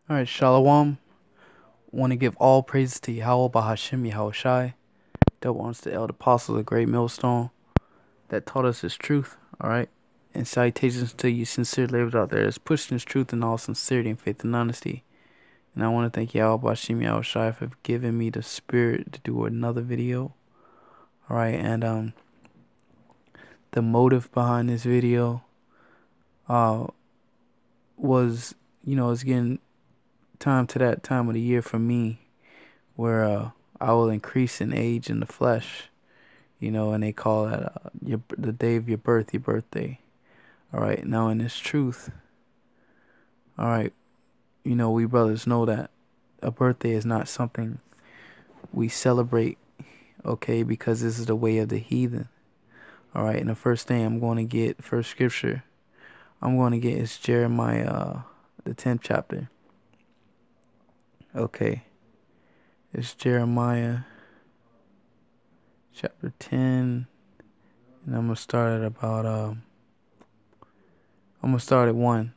All right, Shalom. Want to give all praises to Yahweh Bahashim Yahushai, that wants the elder apostle, the great millstone that taught us his truth. All right, and salutations to you, sincere laborers out there that's pushing his truth in all sincerity and faith and honesty. And I want to thank Yahweh Bahashim Yahushai for giving me the spirit to do another video. All right, and the motive behind this video uh was, it's getting time to that time of the year for me where I will increase in age in the flesh, and they call that the day of your birth, your birthday. All right, now in this truth, all right, we brothers know that a birthday is not something we celebrate, okay, because this is the way of the heathen. All right, and the first thing I'm going to get, first scripture I'm going to get is Jeremiah, the 10th chapter. Okay, it's Jeremiah chapter 10, and I'm gonna start at 1.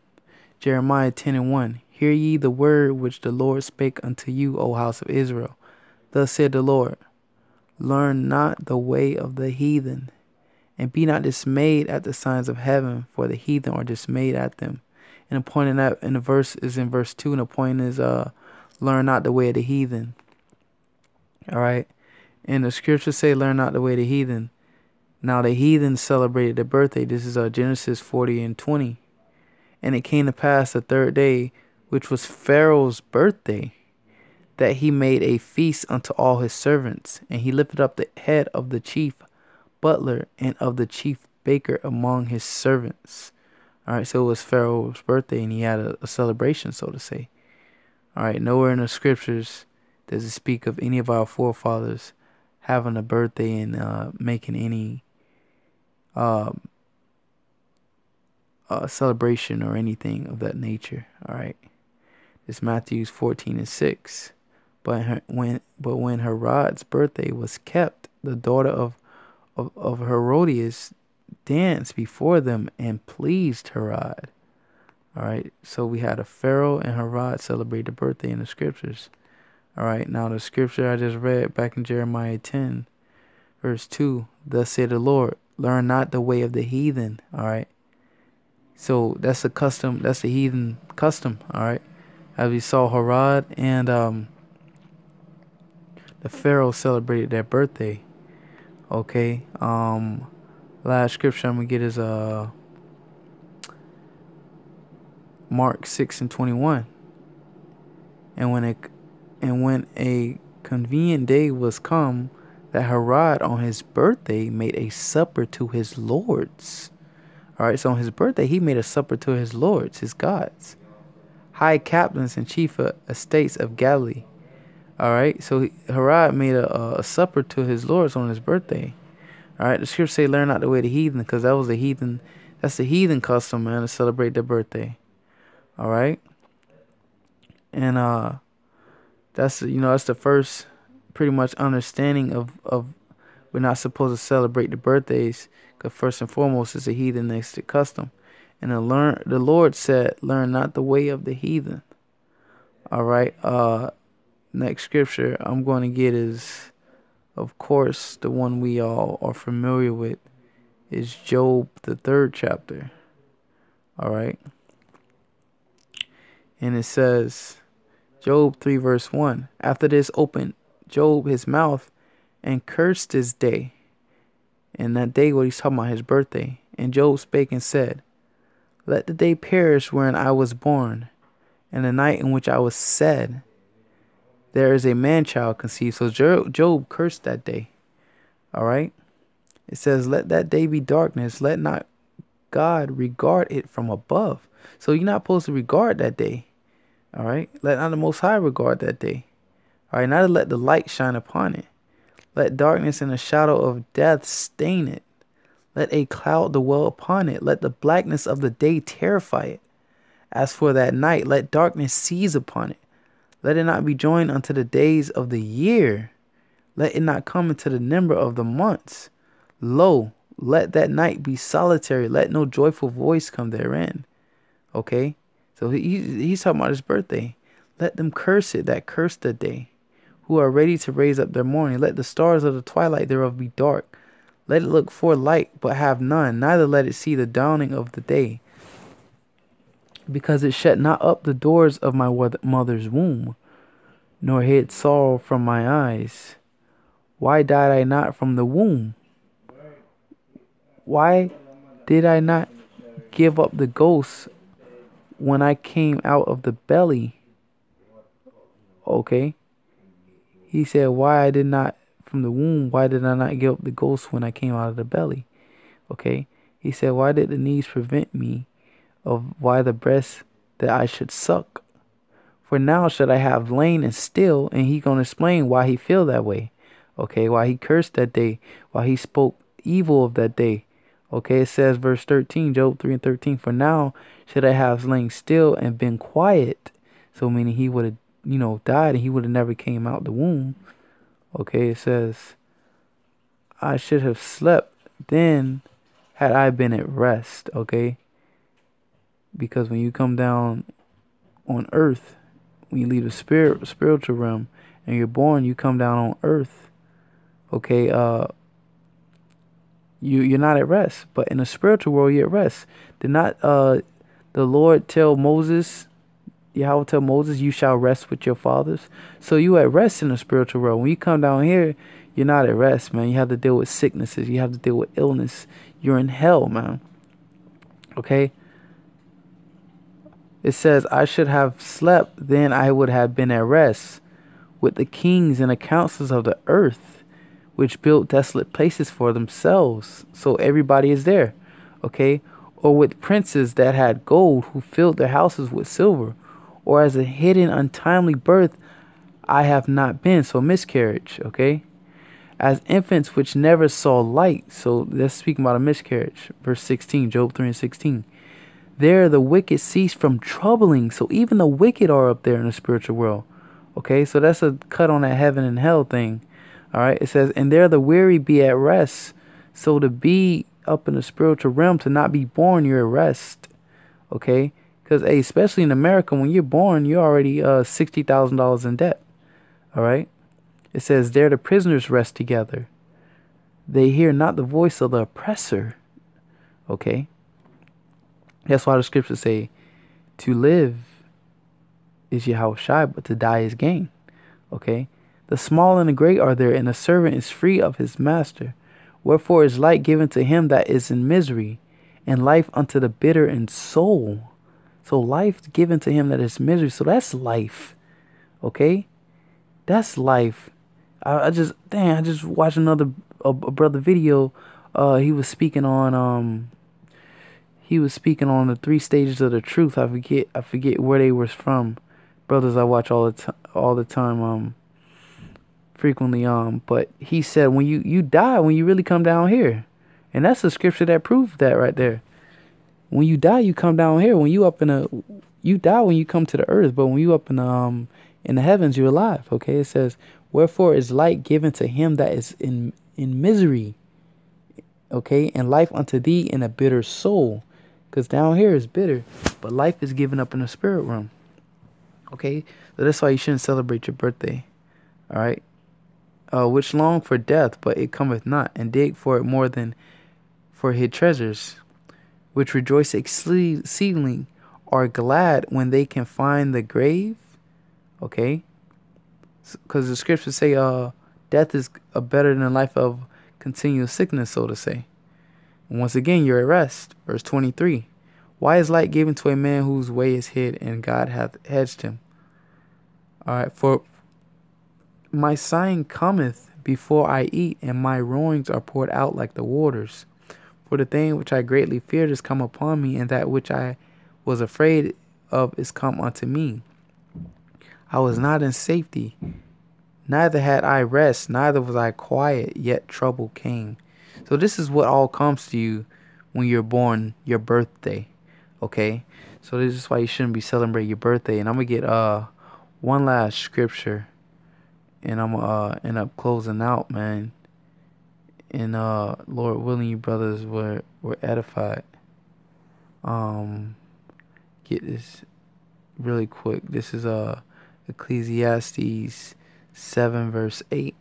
Jeremiah 10:1. Hear ye the word which the Lord spake unto you, O house of Israel. Thus said the Lord, learn not the way of the heathen, and be not dismayed at the signs of heaven, for the heathen are dismayed at them. And the point in that in the verse is in verse 2, and the point is learn not the way of the heathen. All right. And the scriptures say learn not the way of the heathen. Now the heathen celebrated their birthday. This is Genesis 40:20. And it came to pass the third day, which was Pharaoh's birthday, that he made a feast unto all his servants, and he lifted up the head of the chief butler and of the chief baker among his servants. All right, so it was Pharaoh's birthday, and he had a celebration, so to say. All right, nowhere in the scriptures does it speak of any of our forefathers having a birthday and making any uh, celebration or anything of that nature. All right, it's Matthew 14:6. But when Herod's birthday was kept, the daughter of Herodias danced before them and pleased Herod. All right, so we had a Pharaoh and Herod celebrate the birthday in the scriptures. All right, now the scripture I just read back in Jeremiah 10, verse 2, thus said the Lord, learn not the way of the heathen. All right, so that's a custom, that's the heathen custom. All right, as we saw Herod and the Pharaoh celebrated their birthday. Okay. Last scripture I'm gonna get is Mark 6:21. And when a convenient day was come, that Herod on his birthday made a supper to his lords. All right, so on his birthday he made a supper to his lords, his gods, high captains and chief estates of Galilee. All right, so Herod made a supper to his lords on his birthday. All right, the scriptures say learn not the way of the heathen, because that was the heathen. That's the heathen custom, man, to celebrate their birthday. All right, and that's the first pretty much understanding of we're not supposed to celebrate the birthdays, because first and foremost it's a heathenistic custom. And the Lord said, learn not the way of the heathen. All right, next scripture I'm going to get is, of course, the one we all are familiar with, is Job, the 3rd chapter. All right. And it says, Job 3 verse 1. After this opened Job his mouth and cursed his day. And that day, what he's talking about, his birthday. And Job spake and said, let the day perish wherein I was born, and the night in which I was said, there is a man child conceived. So Job cursed that day. All right. It says, let that day be darkness. Let not God regard it from above. So you're not supposed to regard that day. All right. Let not the Most High regard that day. All right. Not to let the light shine upon it. Let darkness and the shadow of death stain it. Let a cloud dwell upon it. Let the blackness of the day terrify it. As for that night, let darkness seize upon it. Let it not be joined unto the days of the year. Let it not come into the number of the months. Lo, let that night be solitary. Let no joyful voice come therein. Okay? So he's talking about his birthday. Let them curse it that curse the day, who are ready to raise up their mourning. Let the stars of the twilight thereof be dark. Let it look for light, but have none, neither let it see the dawning of the day. Because it shut not up the doors of my mother's womb, nor hid sorrow from my eyes. Why died I not from the womb? Why did I not give up the ghost when I came out of the belly? Okay. He said, why I did not from the womb, why did I not give up the ghost when I came out of the belly? Okay. He said, why did the knees prevent me of why the breast that I should suck? For now should I have lain and still, and he gonna explain why he feel that way. Okay, why he cursed that day, why he spoke evil of that day. Okay, it says verse 13, Job 3 and 13, for now should I have lain still and been quiet. So meaning he would have, died and he would have never came out the womb. Okay, it says, I should have slept then had I been at rest. Okay, because when you come down on earth, when you leave the spiritual realm and you're born, you come down on earth. Okay, you're not at rest, but in the spiritual world you're at rest. Did not the Lord tell Moses, Yahweh tell Moses, you shall rest with your fathers? So you at rest in the spiritual world. When you come down here, you're not at rest, man. You have to deal with sicknesses. You have to deal with illness. You're in hell, man. Okay. It says, I should have slept, then I would have been at rest with the kings and the councils of the earth, which built desolate places for themselves. So everybody is there. Okay. Or with princes that had gold, who filled their houses with silver. Or as a hidden untimely birth, I have not been. So miscarriage. Okay. As infants which never saw light. So let's speak about a miscarriage. Verse 16, Job 3 and 16. There the wicked cease from troubling. So even the wicked are up there in the spiritual world. Okay, so that's a cut on that heaven and hell thing. All right, it says, and there the weary be at rest. So to be up in the spiritual realm, to not be born, you're at rest. Okay, because hey, especially in America, when you're born, you're already $60,000 in debt. All right, it says, there the prisoners rest together. They hear not the voice of the oppressor. Okay. That's why the scriptures say, to live is Yahweh Shai, but to die is gain. Okay? The small and the great are there, and the servant is free of his master. Wherefore is light given to him that is in misery, and life unto the bitter in soul. So life given to him that is misery. So that's life. Okay? That's life. I just watched another a brother video. He was speaking on the 3 stages of the truth. I forget where they were from. Brothers I watch all the time, frequently. But he said when you die, when you really come down here, and that's a scripture that proves that right there. When you die, you come down here. When you die when you come to the earth, but when you up in the heavens, you're alive. Okay, it says, wherefore is light given to him that is in misery. Okay, and life unto thee in a bitter soul. Because down here is bitter, but life is given up in the spirit realm. Okay, so that's why you shouldn't celebrate your birthday. All right, which long for death, but it cometh not, and dig for it more than for hid treasures, which rejoice exceedingly, are glad when they can find the grave. Okay, because the scriptures say, death is better than a life of continual sickness, so to say. Once again, you're at rest. Verse 23. Why is light given to a man whose way is hid, and God hath hedged him? All right. For my sighing cometh before I eat, and my roarings are poured out like the waters. For the thing which I greatly feared is come upon me, and that which I was afraid of is come unto me. I was not in safety, neither had I rest, neither was I quiet, yet trouble came. So this is what all comes to you when you're born, your birthday. Okay? So this is why you shouldn't be celebrating your birthday. And I'm going to get one last scripture, and I'm going to end up closing out, man. And Lord willing, you brothers were edified. Get this really quick. This is Ecclesiastes 7 verse 8.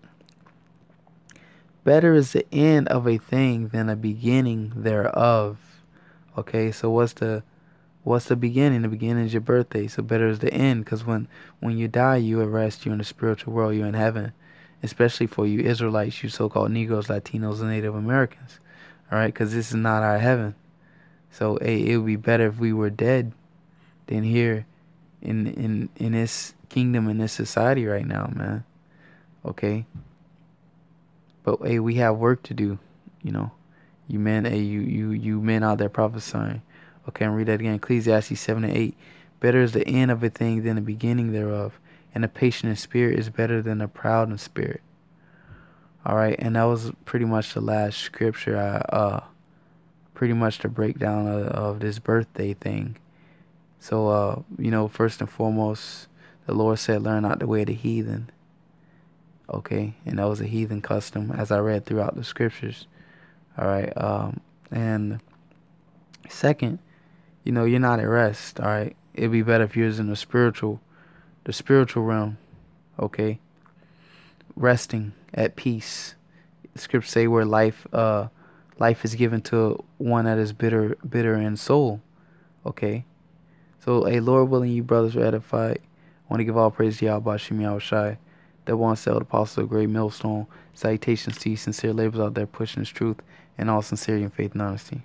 Better is the end of a thing than the beginning thereof. Okay, so what's the beginning? The beginning is your birthday. So better is the end, because when you die, you at rest. You're in the spiritual world. You're in heaven. Especially for you Israelites, you so-called Negroes, Latinos, and Native Americans. All right, because this is not our heaven. So hey, it would be better if we were dead than here in this kingdom, in this society right now, man. Okay, but hey, we have work to do. You know, you men, hey, you men out there prophesying. Okay, and read that again. Ecclesiastes 7 and 8. Better is the end of a thing than the beginning thereof, and a patient in spirit is better than a proud in spirit. All right, and that was pretty much the last scripture. Pretty much the breakdown of this birthday thing. So, you know, first and foremost, the Lord said, learn not the way of the heathen. Okay, and that was a heathen custom, as I read throughout the scriptures. All right, and second, you know, you're not at rest. All right, it'd be better if you was in the spiritual realm. Okay, resting at peace. The scriptures say where life is given to one that is bitter in soul. Okay, so a Lord willing, you brothers are edified. I want to give all praise to Yahweh Shem Yahushai, that once held apostle of great millstone. Salutations to you sincere laborers out there pushing this truth in all sincerity and faith and honesty.